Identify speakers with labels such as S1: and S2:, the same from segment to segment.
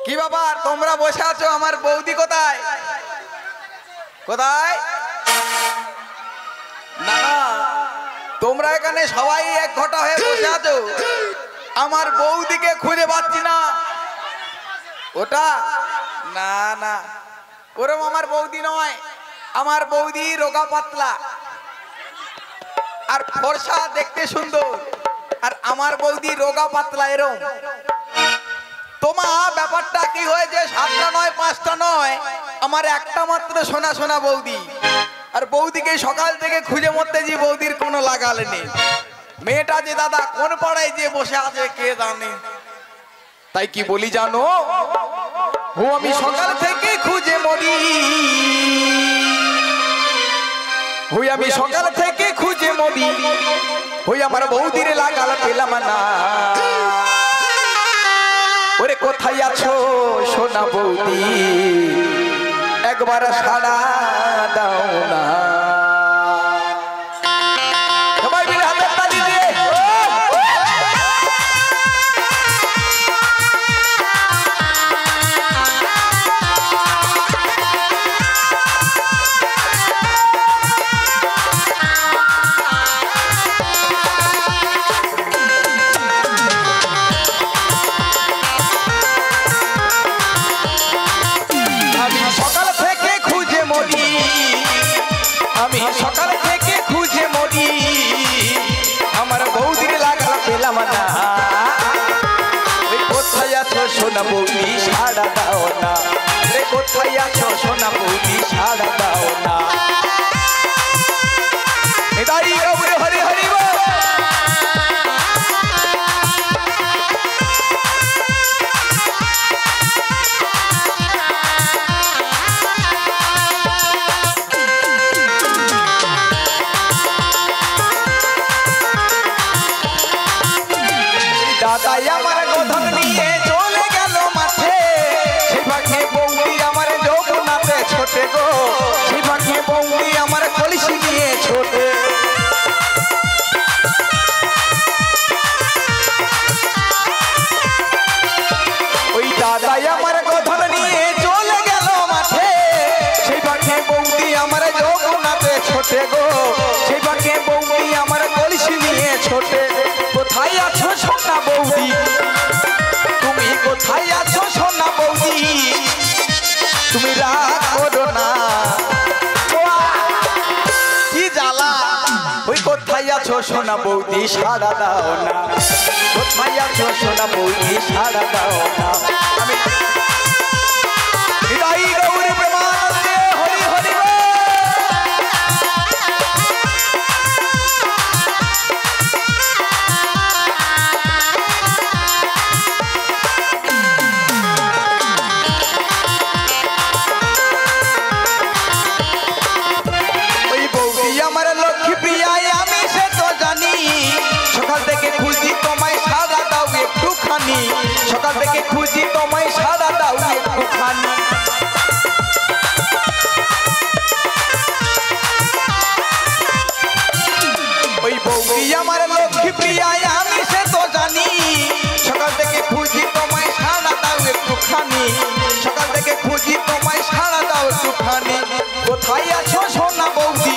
S1: কি ব্যাপার তোমরা বসে আছো? আমার বৌদি কোথায়? কোথায়? না তোমরা এখানে সবাই এক ঘটা হয়ে বসে আছো, আমার বৌদিকে খুঁজে পাচ্ছি না। ওটা না না, ওরম আমার বৌদি নয়। আমার বৌদি রোগা পাতলা আর ফর্সা, দেখতে সুন্দর। আর আমার বৌদি রোগা পাতলা এরম। তোমার ব্যাপারটা কি হয়েছে? 7টা নয় 5টা নয়, আমার একটা মাত্র সোনা সোনা বৌদি। আর বৌদিকে সকাল থেকে খুঁজে মরতেছি, বৌদির কোনো লাগাল নেই। মেয়েটা যে দাদা কোন পাড়ায় যে বসে আছে কে জানে। তাই কি বলি জানো, ও আমি সকাল থেকে খুঁজে মরি, হই আমি সকাল থেকে খুঁজে মরি, হই আমার বৌদির লাগাল পেলাম না। ওরে কোথায় আছো সোনা বৌদি, একবার সাড়া দাও না। সবাই মিলে হাতের তালি দিয়ে সকাল থেকে খুঁজে মরি, আমার বৌদির লাগাল পেলাম না। ওই কোথায় আছো সোনা বৌদি সাড়া দাও না, রে কোথায় আছো সোনা বৌদি সাড়া দাও না। হরি হরি দাদাই আমার গোধন নিয়ে চলে গেল মাঠে, সেই ফাঁকে বৌদি আমার যৌবনাতে ছোটে গো, সেই ফাঁকে বৌদি আমার কলসি নিয়ে ছোটে। ওই দাদাই আমার গোধন নিয়ে চলে গেল মাঠে, সেই ফাঁকে বৌদি আমার যৌবনাতে ছোটে গো, সেই ফাঁকে বৌদি আমার কলসি নিয়ে ছোটে। কোথায় আছো সোনা বৌদি, তুমি কোথায় আছো সোনা বৌদি, তুমি রাগ করো না। কি জ্বালা, ওই কোথায় আছো সোনা বৌদি সাড়া দাও না, কোথায় আছো সোনা বৌদি সাড়া দাও না। আমি হৃদয় গৌরী প্রেমানন্দে হরি হরি আমার লক্ষ্মী প্রিয়া, আমি সে তো জানি, সকাল থেকে খুঁজি তোমায় সাড়া দাও একটুখানি, সকাল থেকে খুঁজি তোমায় সাড়া দাও একটুখানি। ওই বৌদি আমার লক্ষ্মী প্রিয়া, আমি সে তো জানি, সকাল থেকে খুঁজি তোমায় সাড়া দাও একটুখানি, সকাল থেকে খুঁজি তোমায় সাড়া দাও একটুখানি। কোথায় আছো সোনা বৌদি,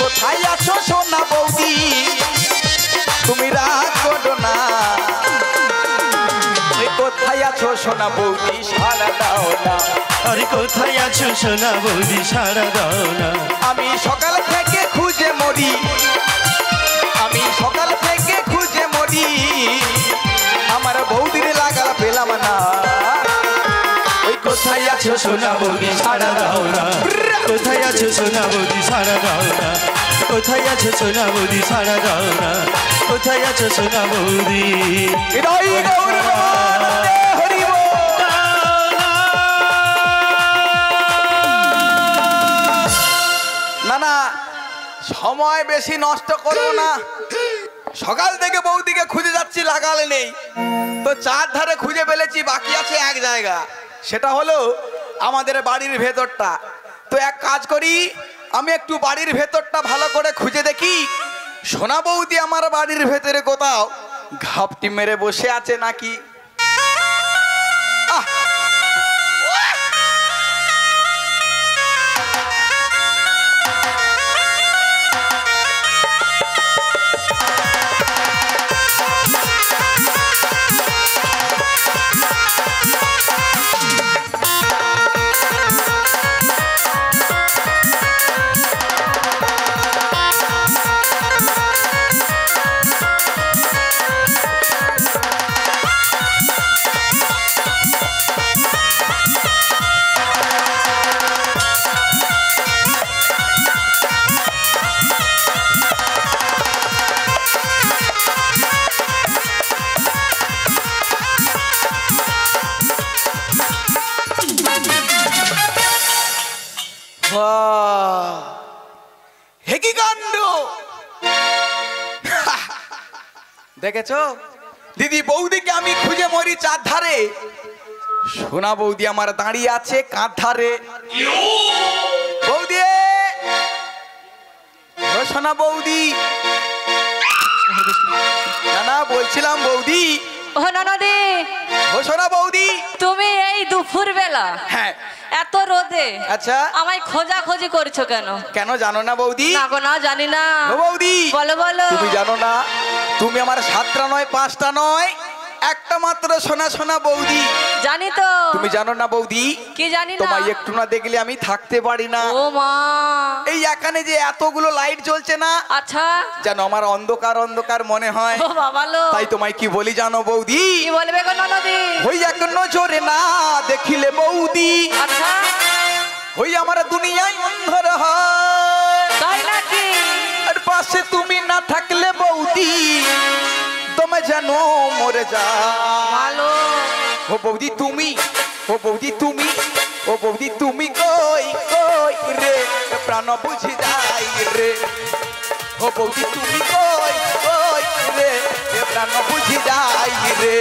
S1: কোথায় আছো সোনা বৌদি, তুমি রাগ করো না। কোথায় আছো সোনা বৌদি সাড়া দাও না,
S2: আরে কোথায় আছো সোনা বৌদি সাড়া দাও না।
S1: আমি সকাল থেকে খুঁজে মরি, আমি সকাল থেকে খুঁজে মরি, আমার বৌদির লাগাল পেলাম না। ওই কোথায় আছো সোনা বৌদি সাড়া দাও না,
S2: কোথায় আছো সোনা বৌদি সাড়া দাও না, কোথায় আছো সোনা বৌদি সাড়া দাও না, কোথায় আছো সোনা বৌদি।
S1: না না, সময় বেশি নষ্ট করবো না। সকাল থেকে বৌদিকে খুঁজে যাচ্ছি, লাগালে নেই তো চারধারে খুঁজে ফেলেছি, বাকি আছে এক জায়গা, সেটা হলো আমাদের বাড়ির ভেতরটা। তো এক কাজ করি, আমি একটু বাড়ির ভেতরটা ভালো করে খুঁজে দেখি সোনা বৌদি আমার বাড়ির ভেতরে কোথাও ঘাপটি মেরে বসে আছে নাকি। দেখেছো দিদি বৌদিকে আমি খুঁজে মরি চার ধারে, সোনা বৌদি আমার দাঁড়িয়ে আছে কাঁধ ধারে। বৌদি ও সোনা বৌদি, না না বলছিলাম বৌদি।
S3: ও ননদে,
S1: ও সোনা বৌদি,
S3: তুমি এই দুপুর বেলা
S1: হ্যাঁ
S3: এত রোদে
S1: আচ্ছা
S3: আমায় খোঁজাখুঁজি করছো কেন?
S1: কেন জানো না বৌদি?
S3: না গো না, জানি না।
S1: ও বৌদি
S3: বলো বলো।
S1: তুমি জানো না তুমি আমার 7টা নয় 5টা নয় একটা মাত্র সোনা সোনা বৌদি।
S3: জানি তো।
S1: তুমি জানো না বৌদি?
S3: কি জানি না?
S1: তোমায় একটু না দেখলে আমি থাকতে পারি না।
S3: ও মা,
S1: এই এখানে যে এতগুলো লাইট জ্বলছে না,
S3: আচ্ছা
S1: যেন আমার অন্ধকার অন্ধকার মনে হয়।
S3: ও বাবা লো।
S1: তাই তোমায় কি বলি জানো বৌদি?
S3: কি বলবে গো ননদি?
S1: ওই এক নজরে না দেখিলে বৌদি,
S3: আচ্ছা
S1: ওই আমার দুনিয়ায় অন্ধকার হয়।
S3: তাই নাকি?
S1: আর পাশে তুমি না থাকলে বৌদি তুমি জানো মরে যা।
S3: ভালো।
S1: ও বৌদি তুমি, ও বৌদি তুমি, ও বৌদি তুমি কই কই রে প্রাণ বুঝি যাই রে। ও বৌদি তুমি কই কই রে প্রাণ বুঝি যাই রে।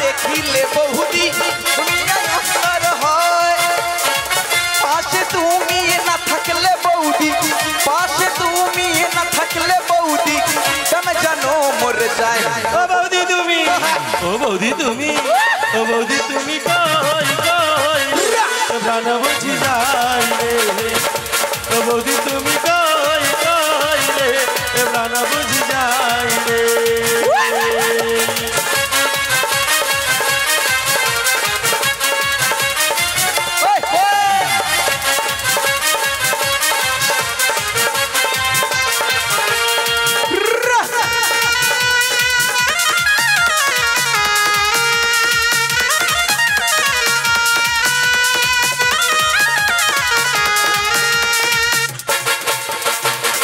S1: দেখিলে বহুদি দুনিয়ায় অন্ধকার হয়। পাশে তুমি না থাকলে বৌদি, পাশে তুমি না থাকলে বৌদি তুমি জানো মরে যায়।
S2: ও বৌদি তুমি, ও বৌদি তুমি, ও বৌদি তুমি কই কই প্রাণ বুঝি যাই রে। ও বৌদি তুমি কই কই রে প্রাণ বুঝি যাই রে।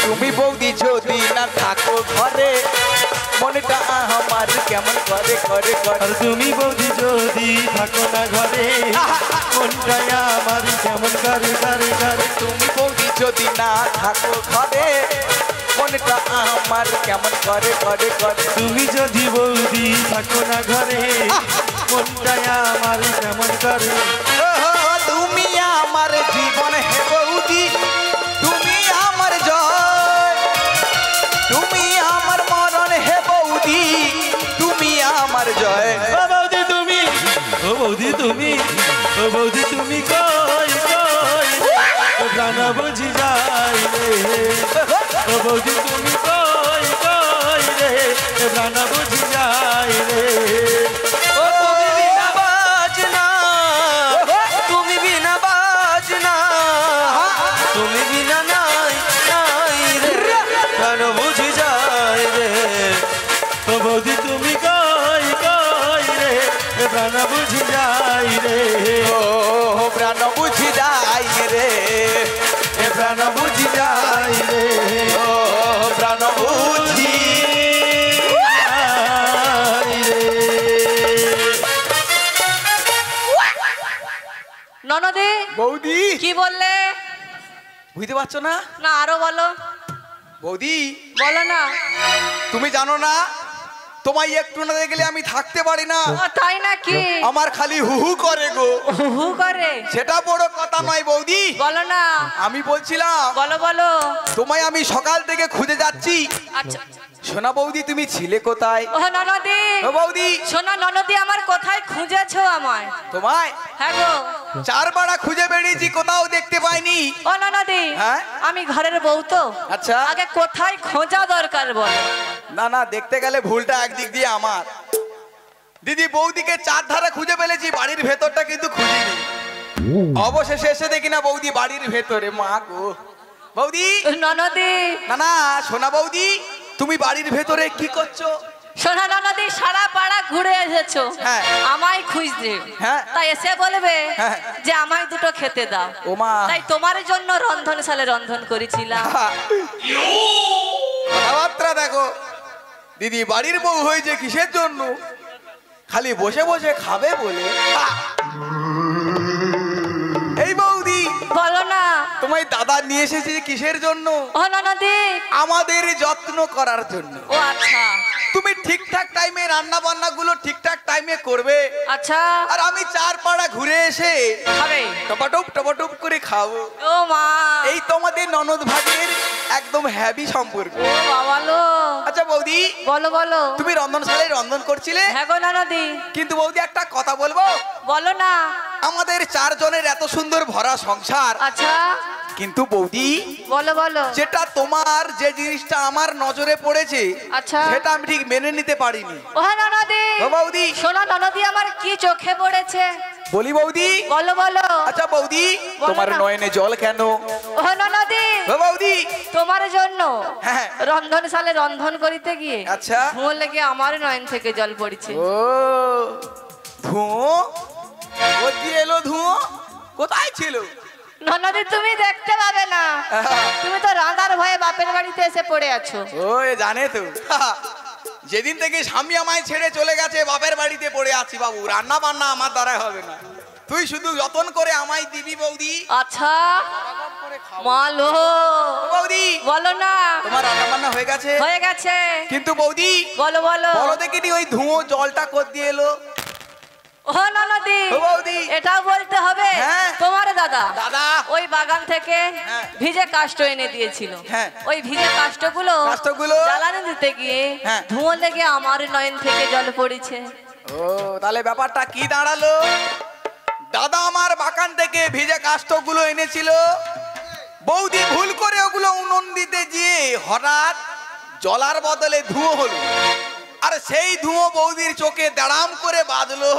S1: তুমি বৌদি যদি না থাকো ঘরে মনটা আমার কেমন করে করে করে।
S2: আর তুমি বৌদি যদি থাকো না ঘরে মনটা আমার কেমন করে করে করে।
S1: তুমি বৌদি যদি না থাকো ঘরে মনটা আমার কেমন করে করে করে।
S2: তুমি যদি বৌদি থাকো না ঘরে মনটা আমার কেমন করে।
S1: তুমি আমার জীবন হে বৌদি, তুমি আমার জয়, তুমি আমার মরণ হে বৌদি, তুমি আমার জয়।
S2: ও বৌদি তুমি, ও বৌদি তুমি, ও বৌদি তুমি কই কই প্রাণ বুঝি যাই রে। ও বৌদি তুমি কই কই রে প্রাণ বুঝি যাই রে।
S1: ও তুমি বিনা বাজনা, তুমি বিনা বাজনা, তুমি বিনা নাই নাই রে
S2: প্রাণ বুঝি যাই রে। ও বৌদি তুমি কই কই রে প্রাণ বুঝি যাই রে।
S1: ও প্রাণ বুঝি যাই রে,
S2: প্রাণ বুঝি যাই রে।
S1: ও প্রাণ বুঝি
S2: যাই রে।
S1: বৌদি
S3: কি বললে?
S1: বুঝতে পারছো না?
S3: না আরো বলো।
S1: বৌদি
S3: বলো না।
S1: তুমি জানো না, তোমায় একটু না দেখলে আমি থাকতে পারি না।
S3: ও তাই নাকি?
S1: আমার খালি হুহু করে গো।
S3: হু করে?
S1: সেটা বড় কথা নয় বৌদি,
S3: বলো না।
S1: আমি বলছিলাম
S3: বলো বলো।
S1: তোমায় আমি সকাল থেকে খুঁজে যাচ্ছি।
S3: আচ্ছা
S1: সোনা বৌদি তুমি ছিলে কোথায়?
S3: ও ননদি।
S1: ও বৌদি
S3: শোনো ননদি, আমার কোথায় খুঁজেছো আমায়?
S1: তোমায়
S3: হ্যাঁ গো।
S1: চারপাড়া খুঁজে বেরিয়েছি, কোথাও দেখতে পাইনি।
S3: ও ননদি,
S1: হ্যাঁ?
S3: আমি ঘরের বউ তো,
S1: আচ্ছা।
S3: আগে কোথায় খোঁজা দরকার বলো।
S1: না না, দেখতে গেলে ভুলটা একদিক দিয়ে আমার। দিদি বৌদিকে চারধারে খুঁজে ফেলেছি, বাড়ির ভেতরটা কিন্তু খুঁজিনি। অবশেষে এসে দেখি না বৌদি বাড়ির ভেতরে। মা গো বৌদি।
S3: ননদি।
S1: না না সোনা বৌদি, তুমি বাড়ির ভেতরে কি করছো?
S3: সোনা ননদি, সারা পাড়া ঘুরে এসেছো
S1: হ্যাঁ।
S3: আমায় খুঁজতে।
S1: হ্যাঁ।
S3: তাই এসে বলবে
S1: হ্যাঁ।
S3: যে আমায় দুটো খেতে দাও।
S1: ও মা।
S3: তাই তোমার জন্য রন্ধনশালে রন্ধন করেছিলাম।
S1: কথাবার্তা দেখো, দিদি বাড়ির বউ হয়েছে কিসের জন্য? খালি বসে বসে খাবে বলে। এই বৌদি
S3: বলো না।
S1: তোমায় দাদা নিয়ে এসেছে কিসের জন্য?
S3: ও ননদি।
S1: আমাদের যত্ন করার জন্য।
S3: ও আচ্ছা।
S1: তুমি ঠিকঠাক টাইমে রান্না বান্না গুলো ঠিকঠাক টাইমে করবে,
S3: আচ্ছা।
S1: আর আমি চার পাড়া ঘুরে এসে
S3: খাবে।
S1: টপাটপ করে খাবো।
S3: ও মা।
S1: এই তোমাদের ননদ ভাগের একদম হ্যাপি সম্পর্ক।
S3: ও বাবা লো।
S1: আচ্ছা বৌদি,
S3: বলো বলো।
S1: তুমি রন্ধনশালে রন্ধন করছিলে,
S3: হ্যাঁ গো ননদি।
S1: কিন্তু বৌদি একটা কথা বলবো?
S3: বলো না।
S1: আমাদের চারজনের এত সুন্দর ভরা সংসার,
S3: আচ্ছা।
S1: কিন্তু বৌদি
S3: বলো বলো।
S1: যেটা তোমার যে জিনিসটা আমার নজরে পড়েছে,
S3: আচ্ছা।
S1: সেটা আমি ঠিক মেনে নিতে পারিনি।
S3: ও ননদি।
S1: ও বৌদি।
S3: শোনো ননদি, আমার কি চোখে পড়েছে?
S1: বলি বৌদি।
S3: বলো বলো।
S1: আচ্ছা বৌদি,
S3: বলো
S1: তোমার
S3: না।
S1: নয়নে জল কেন?
S3: ও ননদি,
S1: ও বৌদি।
S3: তোমার জন্য
S1: হ্যাঁ।
S3: রন্ধনশালে রন্ধন করিতে গিয়ে
S1: আচ্ছা।
S3: ধুঁয়ো লেগে আমার নয়ন থেকে জল পড়ছে।
S1: ও ধুঁয়ো? কোথায় এলো ধুঁয়ো? কোথায় ছিল?
S3: ননদি, তুমি দেখতে পাবে না, তুমি তো রাঁধার ভয়ে বাপের বাড়িতে এসে পড়ে আছো।
S1: ও জানে তো, যেদিন থেকে স্বামী আমায় ছেড়ে চলে গেছে বাপের বাড়িতে পড়ে আছি বাবু। রান্না বান্না আমার দ্বারাই হবে না, তুই শুধু যতন করে আমায় দিবি বৌদি।
S3: আচ্ছা মালো।
S1: বৌদি
S3: বলো না।
S1: তোমার রান্না বান্না হয়ে গেছে?
S3: হয়ে গেছে।
S1: কিন্তু বৌদি
S3: বলো বলো।
S1: বলো দেখিনি ওই ধুঁয়ো জলটা কোথা দিয়ে এলো?
S3: ও ননদি,
S1: ও বৌদি।
S3: এটাও বলতে হবে।
S1: হ্যাঁ।
S3: তোমার দাদা
S1: দাদা
S3: ওই বাগান থেকে
S1: হ্যাঁ।
S3: ভিজে কাষ্ঠ এনে দিয়েছিল।
S1: হ্যাঁ।
S3: ওই ভিজে কাষ্ঠগুলো
S1: কাষ্ঠগুলো-
S3: জ্বালানি দিতে গিয়ে
S1: হ্যাঁ।
S3: ধুঁয়ো লেগে আমার নয়ন থেকে জল পড়েছে।
S1: ও তাহলে ব্যাপারটা কি দাঁড়ালো? দাদা আমার বাগান থেকে ভিজে কাষ্ঠগুলো এনেছিল, বৌদি ভুল করে ওগুলো উনুন দিতে গিয়ে হঠাৎ জলার বদলে ধুঁয়ো হলো, আর সেই ধুঁয়ো বৌদির চোখে দাঁড়াম করে বাজলো,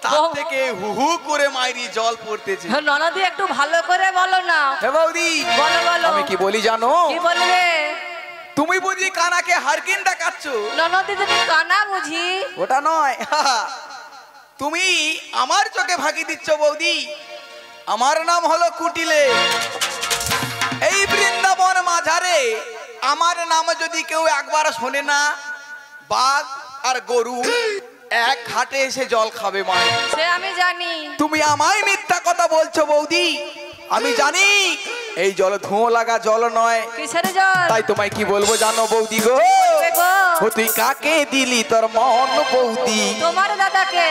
S1: তার থেকে হু হু করে মাইরি জল পড়তেছে।
S3: ননদি, একটু ভালো করে বলো না।
S1: হে বৌদি,
S3: বলো বলো।
S1: আমি কি বলি জানো?
S3: কি বলবে?
S1: তুমি বুঝি কানাকে হারকিন দেখাচ্ছ?
S3: ননদি, তুমি কানা বুঝি?
S1: ওটা নয়, তুমি আমার চোখে ফাঁকি দিচ্ছ বৌদি। আমার নাম হলো কুটিলে। এই বৃন্দাবন মাঝারে আমার নাম যদি কেউ একবার শোনে না, বাঘ আর গরু এক ঘাটে এসে জল খাবে মা।
S3: সে আমি জানি।
S1: তুমি আমায় মিথ্যা কথা বলছো বৌদি। আমি জানি এই জল ধুঁয়ো লাগা জল নয়।
S3: কিসের জল?
S1: তাই তোমায় কি বলবো জানো বৌদি গো?
S3: গো।
S1: ও তুই কাকে দিলি তোর মন বৌদি?
S3: তোমার দাদাকে।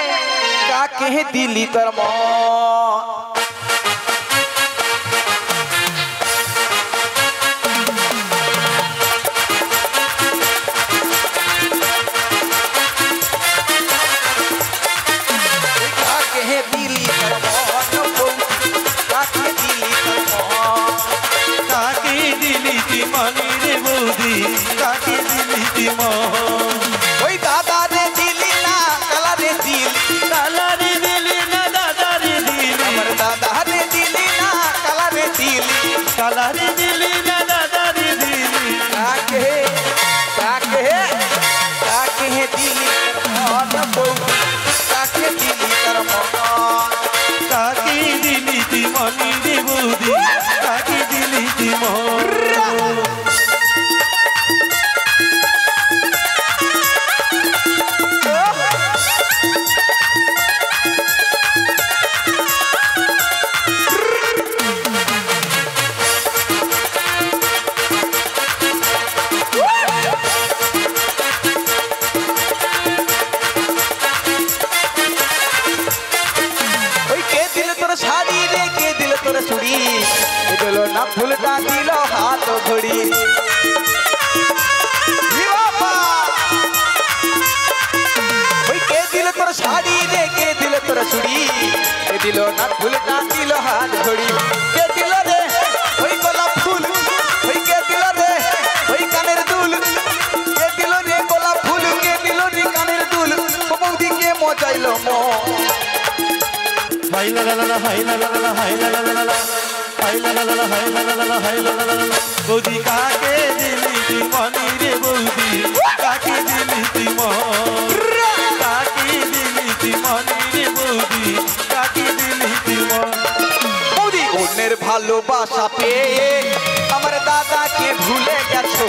S1: কাকে দিলি তোর মন? কাকে দিলি তোর মন বৌদি? কাকে দিলি তোর মন?
S2: কাকে দিলি তুই মনে রে বৌদি, কাকে দিলি তুই মন?
S1: ওই দাদা রে দিলি না কালা রে দিলি?
S2: কালারে দিলি না দাদারে দিলি,
S1: আমার দাদা রে দিলি না কালা রে দিলি?
S2: কালারে দিলি না দাদারে দিলি।
S1: কাকে কাকে কাকে দিলি তোর মন বৌদি? কাকে দিলি তোর মন?
S2: কাকে দিলি তুই মনে রে বৌদি, কাকে দিলি তুই মন?
S1: চুড়ি কে দিল না ফুল না দিল হাত ধরি কে দিল রে ওই গোলাপ ফুল ওই কে দিল রে ওই কানের দুল কে দিল রে গোলাপ ফুল কে দিল রে কানের দুল ও বৌদি কে মজাইলো
S2: হাই লা লা লা হাই লা লা লা হাই লা লা লা হাই লা লা লা হাই লা লা লা হাই লা লা লা বৌদি কাকে দিলি তুই মনি রে বৌদি কাকে দিলি তুই মন কাকে দিলি তুই মনি রে বৌদি কাকে দিলি তুই মন
S1: বৌদি অন্যের ভালোবাসা পেয়ে আমার দাদাকে ভুলে গেছো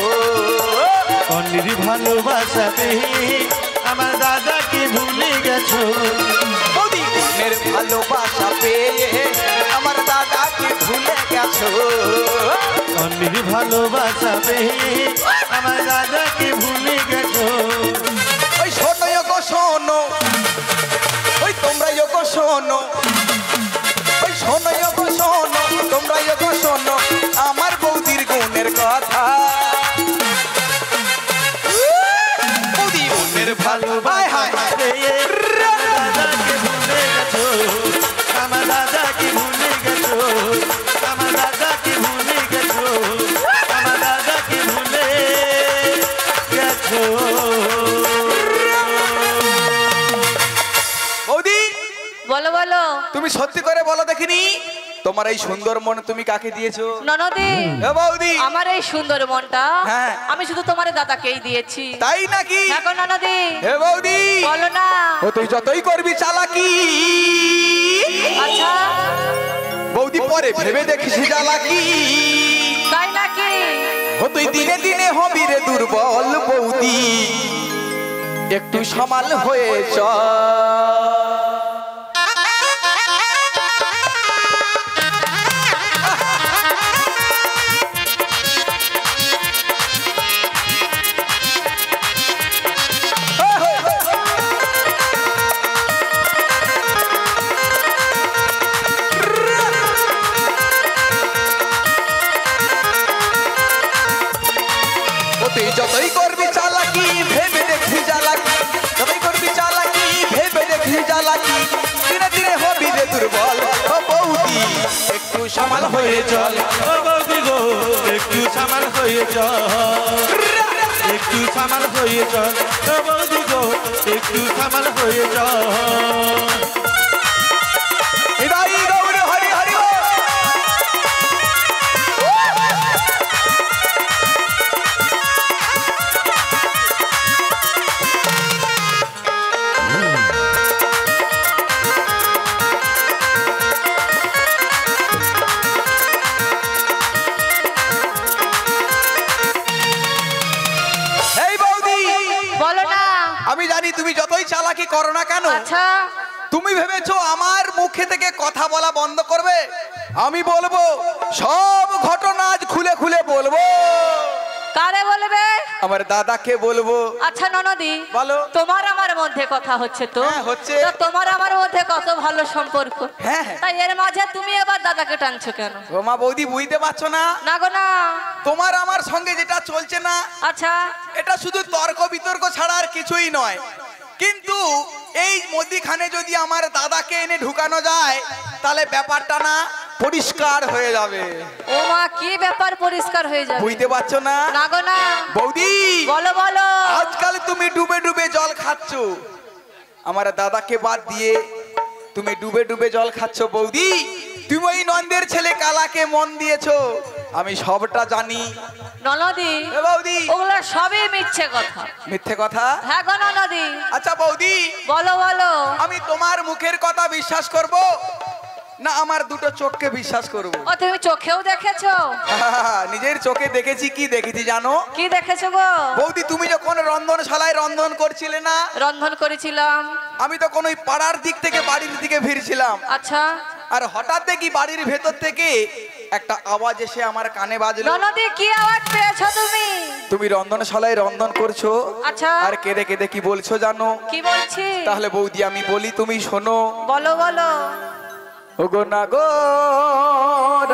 S2: অন্যের ভালোবাসা পেয়ে আমার দাদাকে ভুলে গেছো
S1: বৌদি অন্যের ভালোবাসা পেয়ে আমার দাদাকে ভুলে গেছো
S2: অন্যের ভালোবাসা পেয়ে আমার দাদাকে ভুলে গেছো
S1: ওই শোনো গো শোনো ওই তোমরা গো শোনো ওই শোনো গো শোনো তোমরা গো শোনো আমার বৌদির গুণের কথা বৌদি অন্যের ভালোবাসা
S2: পেয়ে দাদাকে ভুলে গেছো আমার দাদাকে ভুলে গেছো আমার দাদাকে ভুলে গেছো আমার দাদাকে ভুলে গেছো
S1: বৌদি
S3: বলো বলো
S1: তুমি সত্যি করে বলো দেখিনি তোমার এই সুন্দর মন তুমি কাকে দিয়েছো
S3: ননদি
S1: এ বৌদি
S3: আমার এই সুন্দর মনটা
S1: হ্যাঁ।
S3: আমি শুধু তোমার দাদাকেই দিয়েছি
S1: তাই নাকি
S3: হ্যাঁ গো ননদি
S1: হে বৌদি
S3: বলো না
S1: ও তুই যতই করবি চালাকি
S3: আচ্ছা
S1: বৌদি পরে ভেবে দেখিস চালাকি
S3: তাই নাকি
S1: ও তুই দিনে দিনে হবি রে দুর্বল বৌদি একটু সামাল হয়ে চল তুই যতই করবি চালাকি ভেবে দেখবি চালাকি যতই করবি চালাকি ভেবে দেখবি চালাকি ধীরে ধীরে হবি রে দুর্বল ও বৌদি একটু সামাল হয়ে চল
S2: ও বৌদি গো একটু সামাল হয়ে চল একটু সামাল হয়ে চল ও বৌদি গো একটু সামাল হয়ে চল
S1: হৃদয় গৌর হরি হরি বল। এই বৌদি
S3: বলো না
S1: আমি জানি তুমি যতই চালাকি করো না কেন
S3: আচ্ছা
S1: তুমি ভেবেছো আমার মুখে থেকে কথা বলা বন্ধ করবে আমি বলবো সব ঘটনা আজ খুলে খুলে বলবো
S3: কারে বলবে
S1: আমার দাদাকে বলবো
S3: আচ্ছা ননদি
S1: বলো।
S3: তোমার আমার মধ্যে কথা হচ্ছে তো
S1: হ্যাঁ, হচ্ছে।
S3: তো তোমার আমার মধ্যে কত ভালো সম্পর্ক
S1: হ্যাঁ, হ্যাঁ।
S3: তাই এর মাঝে তুমি এবার দাদাকে টানছো কেন
S1: ও মা বৌদি বুঝতে পারছো না
S3: না গো না
S1: তোমার আমার সঙ্গে যেটা চলছে না
S3: আচ্ছা
S1: এটা শুধু তর্ক বিতর্ক ছাড়া আর কিছুই নয় কিন্তু এই মধ্যিখানে যদি আমার দাদাকে এনে ঢুকানো যায় তাহলে ব্যাপারটা না পরিষ্কার হয়ে যাবে
S3: ও মা কি ব্যাপার পরিষ্কার হয়ে যাবে
S1: বুঝতে পারছো না
S3: না গো না
S1: বৌদি
S3: বলো বলো
S1: আজকাল তুমি ডুবে ডুবে জল খাচ্ছ আমার দাদাকে বাদ দিয়ে তুমি ডুবে ডুবে জল খাচ্ছ বৌদি তুমি ওই নন্দের ছেলে কালাকে মন দিয়েছো আমি সবটা জানি
S3: ননদি
S1: এ বৌদি
S3: ওগুলো সবই মিথ্যে কথা
S1: মিথ্যে কথা
S3: হ্যাঁ গো ননদি
S1: আচ্ছা বৌদি
S3: বলো বলো
S1: আমি তোমার মুখের কথা বিশ্বাস করব না আমার দুটো চোখকে বিশ্বাস করব
S3: ও তুমি চোখেও দেখেছো
S1: নিজের চোখে দেখেছি কি দেখেছি জানো
S3: কি দেখেছো গো
S1: বৌদি তুমি যখন রন্ধনশালায় রন্ধন করছিলে না
S3: রন্ধন করেছিলাম
S1: আমি তখন ওই পাড়ার দিক থেকে বাড়ির দিকে ফিরছিলাম
S3: আচ্ছা
S1: আর হঠাৎ দেখি বাড়ির ভেতর থেকে একটা আওয়াজ এসে আমার কানে বাজলো
S3: ননদি কি আওয়াজ পেয়েছো তুমি
S1: তুমি রন্ধনশালায় রন্ধন করছো
S3: আচ্ছা
S1: আর কেঁদে কেঁদে কি বলছো জানো
S3: কি বলছি
S1: তাহলে বৌদি আমি বলি তুমি শোনো
S3: বলো বলো
S1: ওগো না গো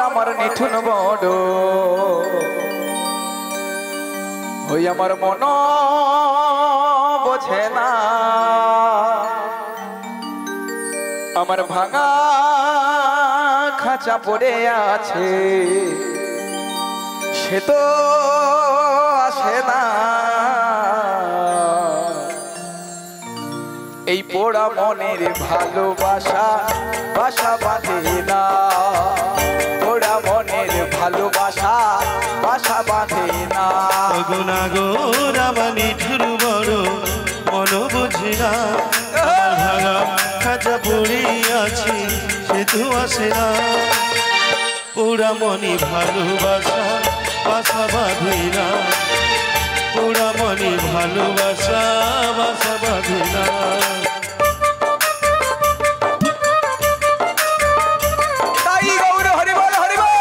S1: আমার নিঠুন বড় ওই আমার মন বোঝে না আমার ভাঙা খাঁচা পড়ে আছে, সে তো আসে না। এই পোড়া মনের ভালোবাসা বাসা বাঁধে না, পোড়া মনের ভালোবাসা বাসা বাঁধে না।
S2: গুনাগোর আমার নিঠুর বড় মন বুঝি না, আমার ভাঙা খাঁচা পড়ে আছি সে তো আসে না। পোড়া মনে ভালোবাসা বাসা বাঁধে না, পোড়া মনে ভালোবাসা বাসা বাঁধে না।
S1: তাই গৌর হরি বল হরি বল।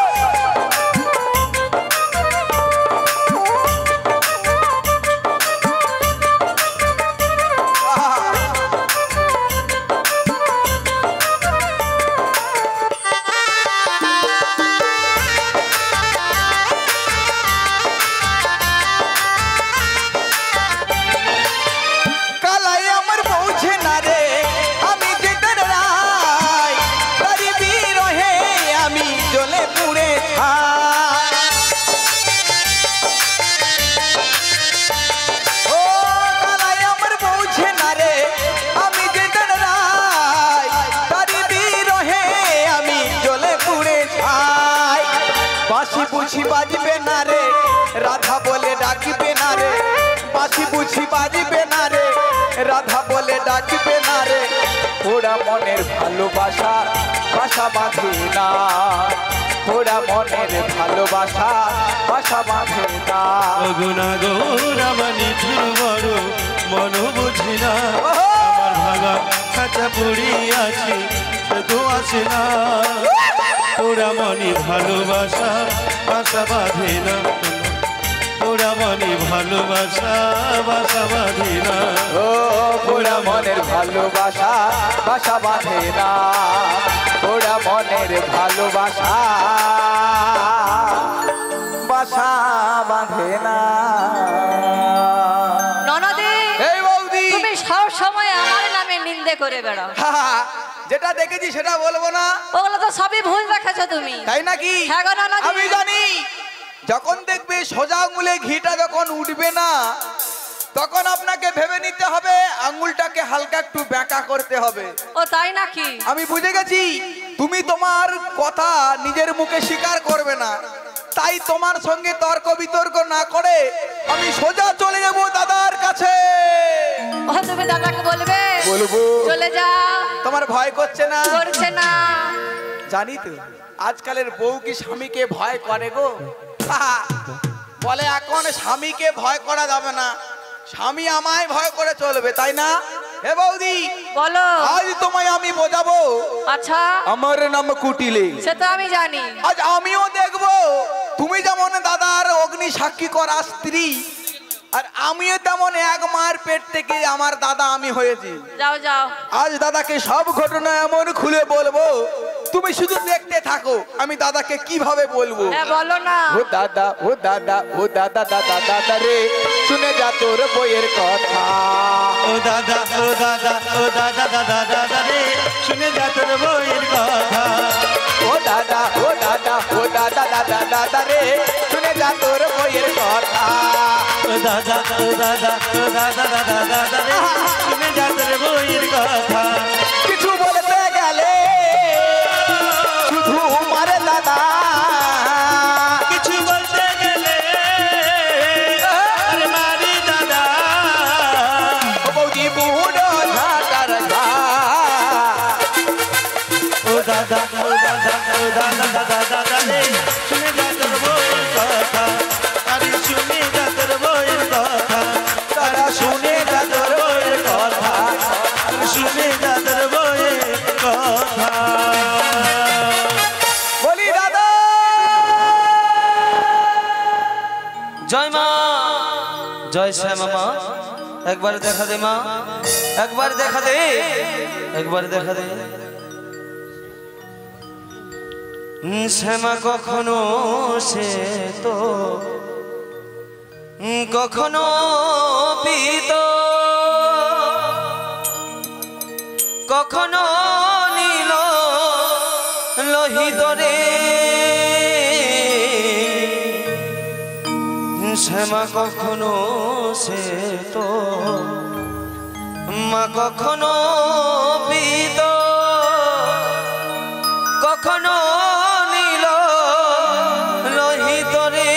S1: কালাই আমার পৌঁছে না রে, আমি যেটার রায়, তারি বিরহে আমি জ্বলে পুড়ে খাই। ও কালাই আমার পৌঁছে না রে, আমি যেটার রায়, তারি বিরহে আমি জ্বলে পুড়ে খাই। বাঁশি বুঝি বাজবে না রে, রাধা বলে ডাকবে না রে, বাঁশি বুঝি বাজবে না রে, রাধা বলে ডাকবে না রে। পোড়া মনের ভালোবাসা বাসা বাঁধে না, পোড়া মনের ভালোবাসা বাসা বাঁধে না।
S2: গুনাগোর আমার নিঠুর বড় মন বুঝি না, আমার ভাঙা খাঁচা পড়ে আছি সে তো আসে না। পোড়া মনে ভালোবাসা বাসা বাঁধে না, পোড়া মনে ভালোবাসা বাসা বাঁধে না।
S1: ও পোড়া মনের ভালোবাসা বাসা বাঁধে না, পোড়া মনের ভালোবাসা বাসা বাঁধে না।
S3: ননদে,
S1: এই বৌদি,
S3: তুমি সব সময় আমার নামে নিন্দে করে বেড়াও।
S1: যেটা দেখেছি সেটা বলবো না,
S3: ওগুলো তো সবই ভুল দেখেছো তুমি।
S1: তাই নাকি?
S3: হ্যাঁ গো ননদে।
S1: আমি জানি যখন দেখবে সোজা আঙুলে ঘিটা যখন উঠবে না, তখন আপনাকে ভেবে নিতে হবে আঙুলটাকে হালকা একটু বেঁকা করতে হবে।
S3: ও তাই নাকি?
S1: আমি বুঝে গেছি তুমি তোমার কথা নিজের মুখে স্বীকার করবে না, তাই তোমার সঙ্গে তর্ক বিতর্ক না করে আমি সোজা চলে যাব দাদার কাছে।
S3: ও তুমি দাদাকে বলবে?
S1: বলবো।
S3: চলে যাও।
S1: তোমার ভয় করছে না?
S3: করছে না।
S1: জানি তো আজকালের বউ কি স্বামীকে ভয় করে গো। বলে এখন স্বামীকে ভয় করা যাবে না, স্বামী আমায় ভয় করে চলবে, তাই না? হে বৌদি,
S3: বলো।
S1: আজ তোমায় আমি বোঝাবো।
S3: আচ্ছা,
S1: আমার নাম কুটিলে।
S3: সে তো আমি জানি।
S1: আজ আমিও দেখবো তুমি যেমন দাদার অগ্নি সাক্ষী করা স্ত্রী, আর আমিও তেমন এক মার পেট থেকে আমার দাদা আমি হয়েছি।
S3: যাও যাও।
S1: আজ দাদাকে সব ঘটনা এমন খুলে বলবো, তুমি শুধু দেখতে থাকো আমি দাদাকে কিভাবে বলবো।
S3: হ্যাঁ বলো না।
S1: ও দাদা ও দাদা ও দাদা দাদা দাদা রে, শুনে যা তোর বইয়ের কথা।
S2: ও দাদা ও দাদা ও দাদা দাদা দাদা রে, শুনে যা তোর বইয়ের কথা।
S1: ও দাদা ও দাদা ও দাদা দাদা দাদা রে, শুনে যা তোর বইয়ের কথা।
S2: ও দাদা ও দাদা ও দাদা দাদা দাদা রে, শুনে যা তোর বইয়ের কথা।
S1: কিছু বলতে গেলে শুধু মারে দাদা,
S2: কিছু বলতে গেলে আরে মারি দাদা।
S1: ও বৌদি বুড়ো ঝাঁটার ঘা।
S2: ও দাদা ও দাদা ও দাদা দাদা দাদা রে, শুনে যা তোর বইয়ের কথা। আরে শুনে যা তোর বইয়ের কথা।
S1: দাদা শুনে যা তোর বইয়ের কথা।
S2: শুনে যা তোর বইয়ের কথা।
S1: বলি দাদা
S4: জয় মা, জয় শ্যামা মা, একবার দেখা দে মা, একবার দেখা দে, একবার দেখা দে। শ্যামা কখনো সে তো কখনো পিত, কখনো লোহিত রে শ্যামা কখনো সে তো মা কখনো বিদ কখনো নীল লোহিত রে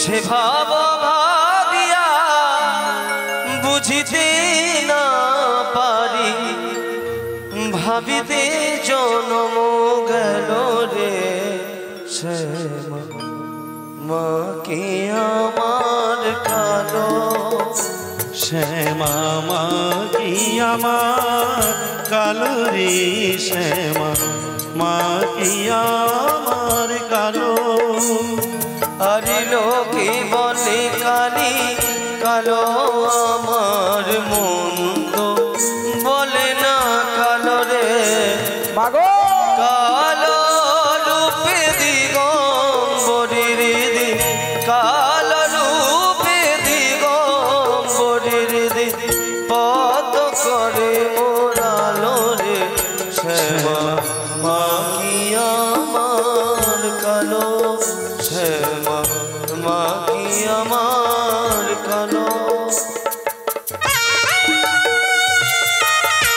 S4: সে ভাব ভাবিয়া বুঝিতে না পারি ভাবিতে জনম গেল রে শ্যামা মা কি আমার কালো
S2: শ্যামা মা কি আমার কালো রে শ্যামা মা কি আমার কালো
S4: আরে লোকে বলে কালি কালো আমার মন্দ বলে না কালো রে
S1: মাগো
S4: কালো রূপে দিগম্বরীর দি কালো রূপে দিগম্বরীর দি পদ করে মোরালো রে শ্যামা মা কি আমার কালো শ্যামা মা কি আমার কালো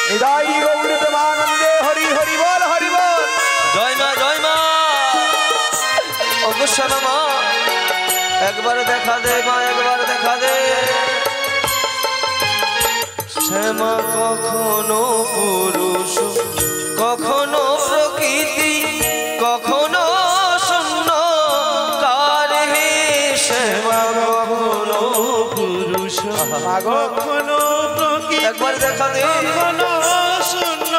S1: হৃদয় গৌর প্রেমানন্দে হরি হরি বল হরি বল।
S4: জয় মা অবশ্যই মা একবার দেখা দে মা একবার দেখা দে শ্যামা কখনো পুরুষ কখনো প্রকৃতি কখনো শূন্য কার হে শ্যামা কখনো
S2: পুরুষ
S1: মাগো
S2: কখনো প্রকৃতি
S4: একবার দেখা দে
S2: কখনো শূন্য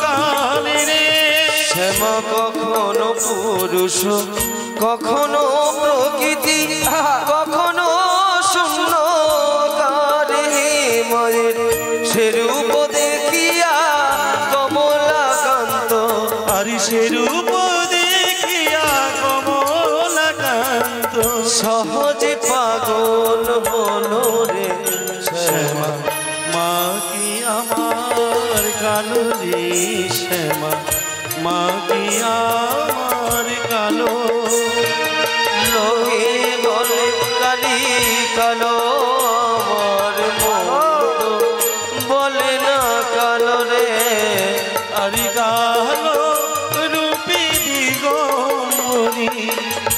S2: কালে রে
S4: শ্যামা কখনো পুরুষ কখনো প্রকৃতি কখনো শূন্য কারে ময়ের সেরূপ দেখিয়া কমলাকান্ত
S2: আরি সে রূপ দেখিয়া কমলাকান্ত
S4: সহজে পাগল হলো রে শ্যামা
S2: মা কি আমার কালো রে শ্যামা মা কি আমার কালো
S4: লোকে বলে কালি কালো আমার মন্দ বলে না কালো রে
S2: আরি কালো রূপী দিগম্বরী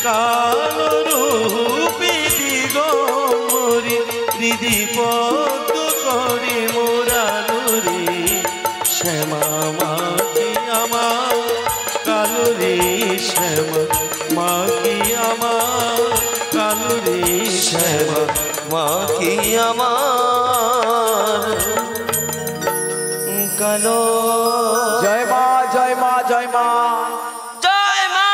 S2: কালো রূপী দিগম্বরী হৃদি পদ্ম করে মোরালো রে শ্যামা মা কি আমার কালো রে শ্যামা মা কি আমার কালো রে শ্যামা
S4: মা কি আমার কালো
S1: জয় মা জয় মা জয় মা।
S4: জয় মা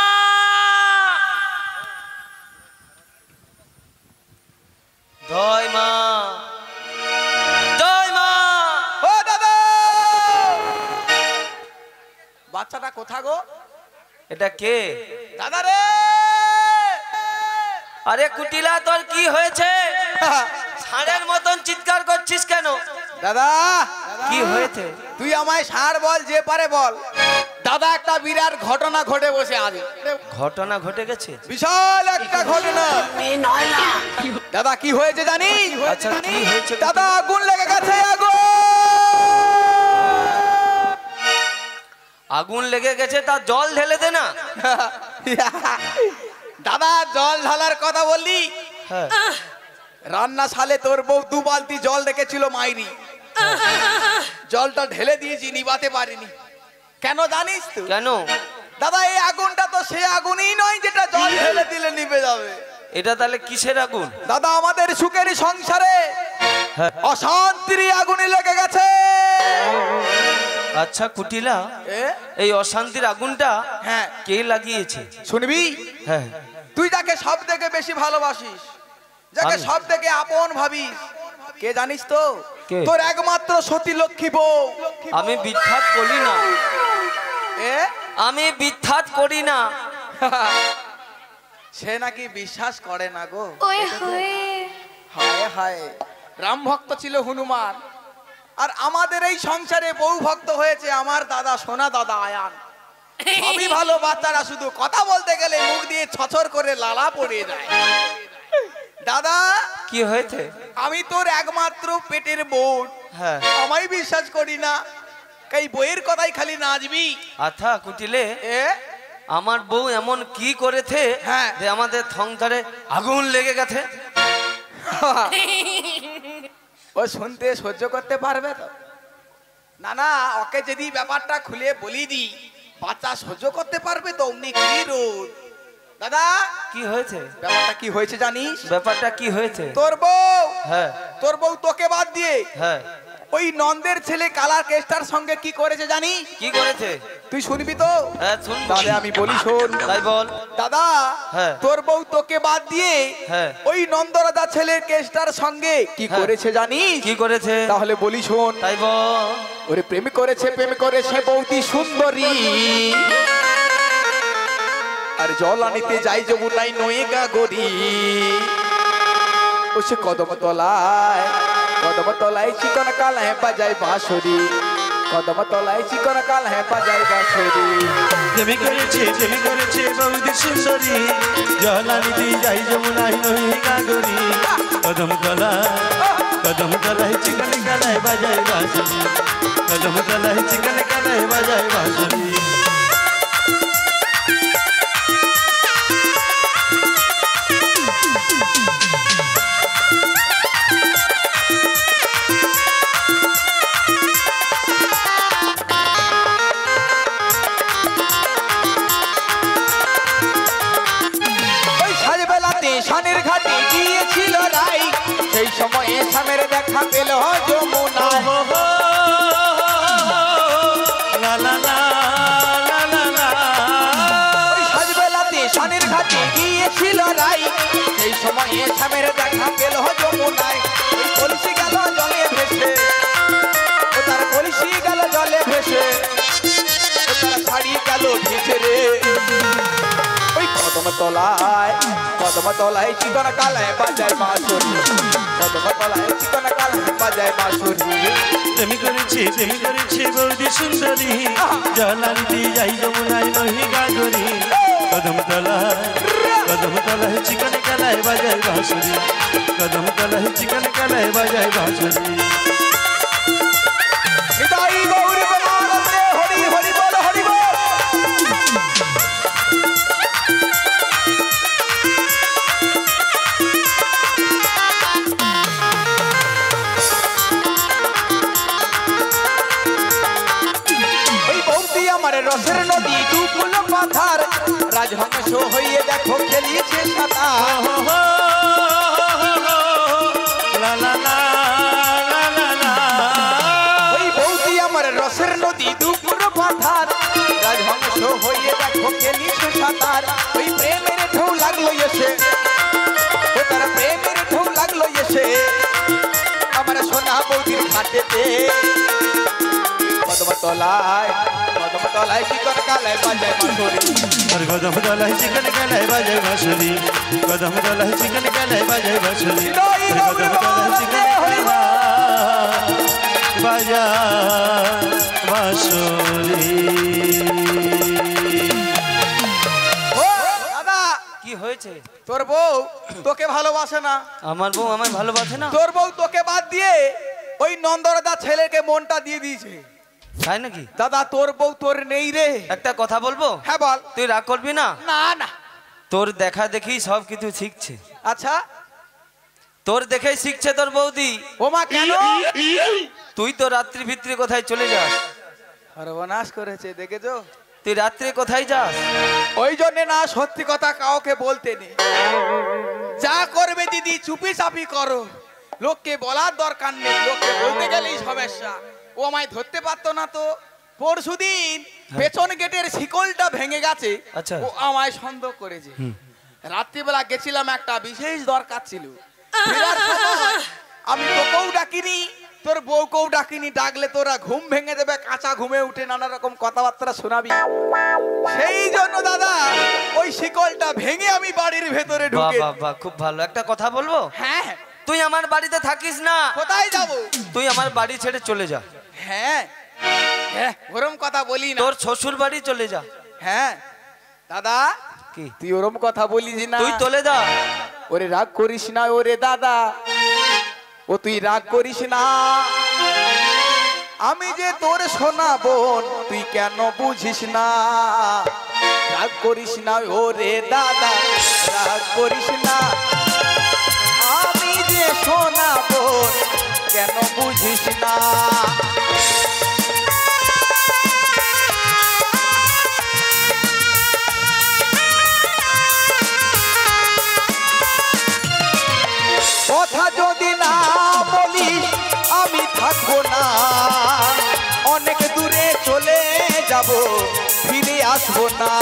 S4: জয় মা জয় মা
S1: ও দাদা বাচ্চাটা কোথা গো
S4: এটা কে
S1: দাদা রে
S4: আরে কুটিলা তোর কি হয়েছে ষাঁড়ের মতন চিৎকার করছিস কেন
S1: দাদা
S4: কি হয়েছে
S1: তুই আমায় ষাঁড় বল যে পারে বল দাদা একটা বিরাট ঘটনা ঘটে বসে আছে
S4: ঘটনা ঘটে গেছে
S1: বিশাল একটা ঘটনা দাদা কি হয়েছে জানি
S4: আচ্ছা কি হয়েছে
S1: দাদা আগুন লেগে গেছে আগুন
S4: আগুন লেগে গেছে তা জল ঢেলে দে না
S1: দাদা জল ঢালার কথা বললি
S4: হ্যাঁ
S1: রান্না সালে তোর বউ 2 বালতি জল রেখেছিল মাইরি জলটা ঢেলে দিয়েছি নিবাতে পারিনি কেন জানিস তুই
S4: কেন
S1: দাদা এই আগুনটা তো সে আগুনই নয় যেটা জল ঢেলে দিলে নিভে যাবে
S4: এটা তাহলে কিসের আগুন
S1: দাদা আমাদের সুখের সংসারে
S4: হ্যাঁ।
S1: অশান্তির আগুনে লেগে গেছে
S4: আচ্ছা কুটিলা
S1: এ?
S4: এই অশান্তির আগুনটা
S1: হ্যাঁ
S4: কে লাগিয়েছে
S1: শুনবি
S4: হ্যাঁ
S1: তুই যাকে সব থেকে বেশি ভালোবাসিস যাকে
S4: আমি?
S1: সব থেকে আপন ভাবিস কে জানিস তো
S4: কে?
S1: তোর একমাত্র সতী লক্ষ্মী বউ
S4: আমি বিখ্যাত করি না
S1: এ
S4: আমি বিখ্যাত করি না
S1: সে নাকি বিশ্বাস করে না গো
S3: ওই হয়ে
S1: হায় হায় রাম ভক্ত ছিল হনুমান আর আমাদের এই সংসারে বউ ভক্ত হয়েছে আমার দাদা, সোনা দাদা আয়ান। সবই ভালো, বাচ্চারা শুধু কথা বলতে গেলে মুখ দিয়ে ছছর করে লালা পড়ে যায়। দাদা
S4: কি হয়েছে?
S1: আমি তোর একমাত্র পেটের বোন,
S4: হ্যাঁ
S1: আমায় বিশ্বাস করি না, এই বইয়ের কথাই খালি নাচবি।
S4: আথা কুটিলে
S1: এ
S4: আমার বউ এমন কি করেছে
S1: হ্যাঁ।
S4: যে আমাদের সংসারে আগুন লেগে গেছে?
S1: ও শুনতে সহ্য করতে পারবে তো? না না, ওকে যদি ব্যাপারটা খুলে বলি দি, বাচ্চা সহ্য করতে পারবে তো? অমনি কি রোদ। দাদা
S4: কি হয়েছে?
S1: ব্যাপারটা কি হয়েছে জানিস?
S4: ব্যাপারটা কি হয়েছে?
S1: তোর বউ,
S4: হ্যাঁ
S1: তোর বউ তোকে বাদ দিয়ে
S4: হ্যাঁ
S1: ওই নন্দের ছেলে কালার কেস্টার সঙ্গে কি করেছে জানিস?
S4: কি করেছে?
S1: তুই শুনবি তো?
S4: হ্যাঁ শুন।
S1: তাহলে আমি বলি শোন।
S4: তাই বল।
S1: দাদা
S4: হ্যাঁ।
S1: তোর বউ তোকে বাদ দিয়ে
S4: হ্যাঁ।
S1: ওই নন্দরাজা ছেলের কেস্টার সঙ্গে কি
S4: হ্যাঁ।
S1: করেছে জানিস?
S4: কি করেছে?
S1: তাহলে বলি শোন।
S4: তাই বল।
S1: ওরে প্রেম করেছে বৌদি সুন্দরী, আর জল আনিতে যাই যমুনাই নয়ে গাগরি। ও সে কদম তলায় চিকন কাল হ্যাঁ বাজাই বাঁশরি, কদম তলায় চিকন কাল হ্যাঁ বাজাই বাঁশরি।
S2: প্রেমে করেছে বৌদি সুন্দরী, জলানিতে যাই যমুনাই নই গাগরি। কদম তলায় চিকন কালায় বাজায় বাঁশরি, কদম তলায় চিকন কালায় বাজায় বাঁশরি।
S1: ওই সাজবেলাতে শানের ঘাটে গিয়েছিল রাই, সেই সময়ে স্বামীর দেখা পেল যমুনায়।
S2: লা লা লা লা লা লা।
S1: ওই সাজবেলাতে শানের ঘাটে গিয়েছিল রাই, সেই সময়ে স্বামীর দেখা পেল যমুনায়। ওই কলসি গেল জলে ভেসে, ও তার কলসি গেল জলে ভেসে, ও তার শাড়ি গেল ভিজে রে। ওই কদম তলায় চিকন কালায় বাজায় বাঁশরি, কদম তলায় চিকন কালায় বাজায় বাঁশরি।
S2: প্রেমে করেছে বৌদি সুন্দরী, জলানিতে যাই যমুনায় নহি গাগরি। কদম তলায় চিকন কালায় বাজায় বাঁশরি, কদম তলায় চিকন কালায় বাজায় বাঁশরি।
S1: নিতাই গৌর বনারসে হরি হরি বল হরি বল। ওই বৌদি আমার রসের নদী দুকুল পাথার, রাজহংস হইয়ে দেখো খেলিয়েছে সাঁতার।
S2: লা লা লা লা লা লা।
S1: ওই বৌদি আমার রসের নদী দুপুর পাথার, রাজহংস হইয়ে দেখো খেলিয়েছে সাঁতার। ওই প্রেমের ঢেউ লাগলো এসে, ও তার প্রেমের ঢেউ লাগলো এসে আমার সোনা বৌদির ঘাটেতে। কদম তলায় চিকন কালায় বাজায় বাঁশরি,
S2: আর কদম তলায় চিকন কালায় বাজায় বাঁশরি, কদম তলায় চিকন কালায় বাজায় বাঁশরি, আর কদম তলায় চিকন কালায় বাজায় বাঁশরি।
S1: ও দাদা
S4: কি হয়েছে?
S1: তোর বউ তোকে ভালোবাসে না,
S4: আমার বউ আমায় ভালোবাসে না?
S1: তোর বউ তোকে বাদ দিয়ে ওই নন্দরাজা ছেলেকে মনটা দিয়ে দিয়েছে।
S4: তাই নাকি?
S1: দাদা তোর বউ তোর নেই রে।
S4: একটা কথা বলবো?
S1: হ্যাঁ বল।
S4: তুই রাগ করবি না?
S1: না না।
S4: তোর দেখা দেখি সব কিছু শিখছে,
S1: আচ্ছা
S4: তোর দেখেই শিখছে তোর বৌদি।
S1: ওমা কেন?
S4: তুই তো রাত্রি ভিত্রি কোথায় চলে যাস?
S1: সর্বনাশ করেছে দেখেছো?
S4: তুই রাত্রে কোথায় যাস?
S1: ওই জন্য না সত্যি কথা কাউকে বলতে নেই। যা করবে দিদি চুপি চাপি করো, লোককে বলার দরকার নেই, লোককে বলতে গেলেই সমস্যা। ও আমায় ধরতে পারতো না তো। পরশুদিন পেছন গেটের শিকলটা ভেঙে গেছে,
S4: আচ্ছা।
S1: ও আমায় সন্দেহ করেছে। রাত্রিবেলা গেছিলাম, একটা বিশেষ দরকার ছিল। ফেরার সময় আমি তোকেও ডাকিনি, তোর বউকেও ডাকিনি, ডাকলে তোরা ঘুম ভেঙে দেবে, কাঁচা ঘুমে উঠে নানা রকম কথাবার্তা শোনাবি। সেই জন্য দাদা ওই শিকলটা ভেঙে আমি বাড়ির ভেতরে
S4: বাহ
S1: ঢুকে।
S4: বাহ বাহ, খুব ভালো। একটা কথা বলবো?
S1: হ্যাঁ
S4: তুই আমার বাড়িতে থাকিস না।
S1: কোথায় যাব?
S4: তুই আমার বাড়ি ছেড়ে চলে যা।
S1: হ্যাঁ হ্যাঁ, ওরম কথা বলি না।
S4: তোর শ্বশুর বাড়ি চলে যা।
S1: হ্যাঁ দাদা,
S4: কি
S1: তুই ওরম কথা বলিস না।
S4: তুই চলে যা।
S1: ওরে রাগ করিস না ওরে দাদা, ও তুই রাগ করিস না। আমি যে তোর সোনা বোন, তুই কেন বুঝিস না? রাগ করিস না ওরে দাদা, রাগ করিস না। আমি যে সোনা বোন, কেন বুঝিস না? কথা যদি না বলিস আমি থাকবো না, অনেক দূরে চলে যাব, ফিরে আসবো না।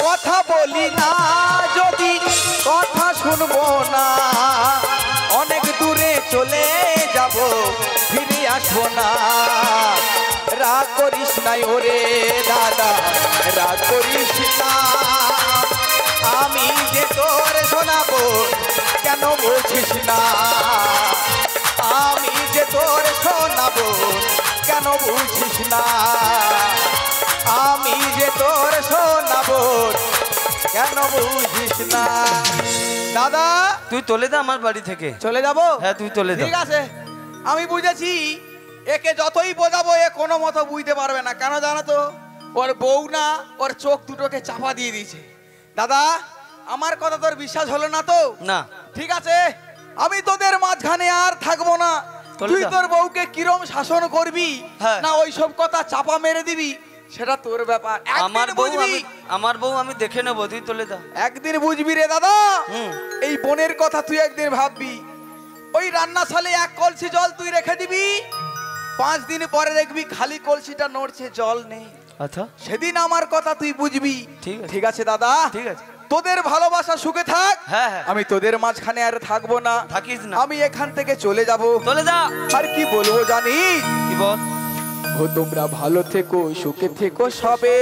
S1: কথা বলি না যদি কথা শুনবো না, অনেক দূরে চলে যাব, ফিরে আসবো না। রাগ করিস না ওরে দাদা, রাগ করিস না। আমি যে তোর শোনাবো, কেন বুঝিস না? আমি যে তোর শোনাবো, কেন বুঝিস না? আমি যে তোর শোনাবো, কেন বুঝিস না? দাদা
S4: তুই চলে যা আমার বাড়ি থেকে।
S1: চলে যাবো?
S4: হ্যাঁ তুই চলে যা।
S1: ঠিক আছে, আমি বুঝেছি। একে যতই বোঝাবো এ কোনো মতো বুঝতে পারবে না। কেন জানো তো? ওর বউ না ওর চোখ দুটোকে চাপা দিয়ে দিয়েছে। দাদা আমার কথা তোর বিশ্বাস হলো না তো?
S4: না।
S1: ঠিক আছে, আমি তোদের মাঝখানে আর থাকবো না।
S4: চলে
S1: তুই
S4: যা।
S1: তোর বউকে কিরম শাসন করবি,
S4: হ্যাঁ।
S1: না ওই সব কথা চাপা মেরে দিবি, সেটা তোর ব্যাপার।
S4: আমার
S1: একদিন
S4: বউ
S1: বুঝবি,
S4: আমার বউ আমি দেখে নেবো। তুই চলে যা।
S1: একদিন বুঝবি রে দাদা।
S4: হুম।
S1: এই বোনের কথা তুই একদিন ভাববি। ওই রান্নাশালে এক কলসি জল তুই রেখে দিবি, 5 দিন পরে দেখবি খালি কলসিটা নড়ছে, জল নেই।
S4: আচ্ছা
S1: সেদিন আমার কথা তুই বুঝবি।
S4: ঠিক আছে।
S1: ঠিক আছে দাদা,
S4: ঠিক আছে।
S1: তোদের ভালোবাসা সুখে থাক।
S4: হ্যাঁ, হ্যাঁ।
S1: আমি তোদের মাঝখানে আর থাকবো না।
S4: থাকিস না।
S1: আমি এখান থেকে চলে যাব।
S4: চলে যা।
S1: আর কি বলবো জানিস?
S4: কি বল?
S1: ও তোমরা ভালো থেকো, সুখে থেকো সবে।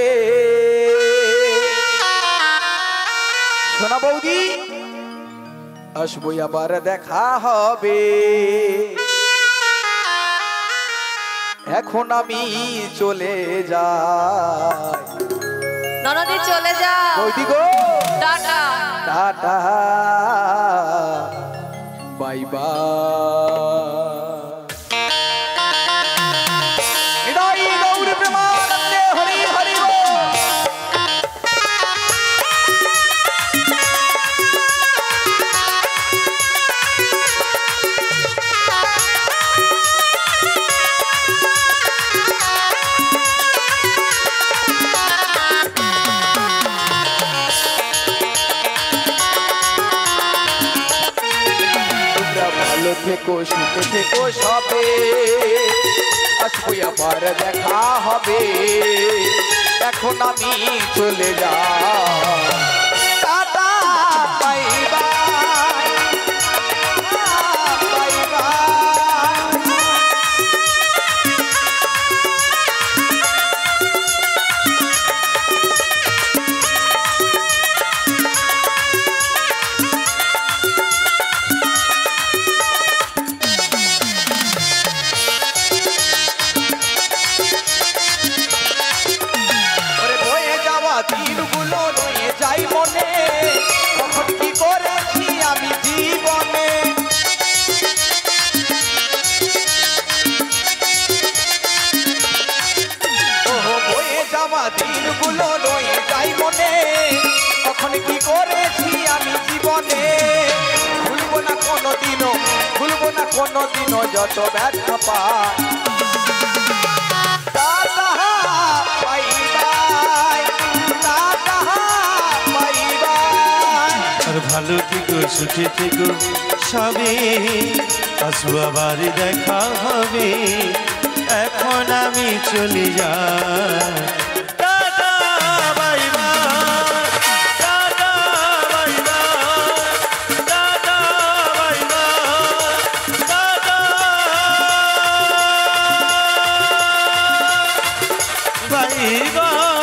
S1: সোনা বৌদি, আসবো আবার দেখা হবে। এখন আমি চলে যাই।
S3: ননদি চলে যা।
S1: বৌদি গো,
S3: টাটা।
S1: টাটা, বাই বাই। গৌরী প্রেমানন্দে হরি হরি বল। ভালো থেকো, সুখে থেকো সবে। আসবো আবার দেখা হবে। এখন আমি চলে যাই। Tata, bye by, bye bye. ওরে বয়ে যাওয়া দিনগুলো রয়ে যাই মনে, তখন কি করেছি আমি জীবনে। ওহো বয়ে যাওয়া দিনগুলো রয়ে যাই মনে, তখন কি করেছি আমি জীবনে। ভুলবো না কোনোদিনও, ভুলবো না কোনোদিনও যত ব্যথা পাই। টাটা, বাই বাই, টাটা, বাই বাই।
S2: আর ভালো থেকো, সুখে থেকো সবে। আসবো আবার দেখা হবে। এখন আমি চলে যাই। টাটা, বাই বাই, টাটা, বাই বাই, টাটা, বাই বাই, টাটা, বাই বাই।